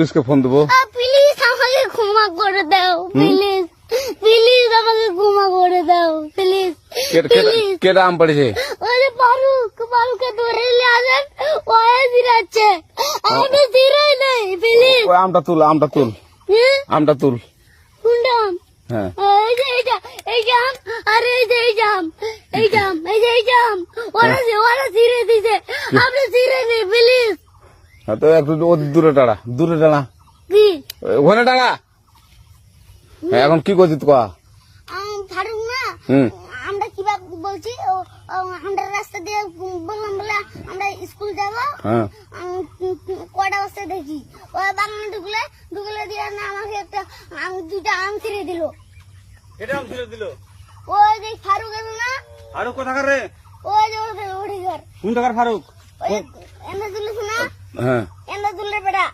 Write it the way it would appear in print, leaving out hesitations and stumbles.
পুলিশকে ফোন দেবো। প্লিজ আমাকে ক্ষমা করে দাও, প্লিজ প্লিজ আমাকে ক্ষমা করে দাও, প্লিজ প্লিজ। কেটা আম পড়েছে? ওরে ফারুককে ধরে নিয়ে আসেন, ও জিরাচ্ছে, আমি জিরাই নাই, প্লিজ। ওই আমটা তুল, আমটা তুল, আমটা তুল। কোনটা আম? হ্যাঁ এই যে এই জাম, আর এই যে এই জাম, এই জাম, এই যে এই জাম, ওরা জিরে দিছে, আপনি জিরে নেই, প্লিজ। হ্যাঁ, তো একটু দূরে টাড়া, দূরে টাড়া, কি ওখানে টাড়া। হ্যাঁ, এখন কি করছিস কয়া? ফারুক না, হুম আমরা কিভাবে বলছি, আমরা রাস্তা দিয়ে বললাম বলে আমরা স্কুল যাবো, হ্যাঁ কটা বস্তা দেখি ওই বাগানে ঢুকলে দিয়ে না আমাকে একটা দুইটা আম ছিঁড়ে দিল। এটা আম ছিঁড়ে দিল? ওই যে ফারুক আছে না, ফারুক কোথাকার রে? ওই যে ওঠে ঘর, কোন টাকার ফারুক? এন্দাজুল আছে না, হ্যাঁ এন্দাজুলের বেটা।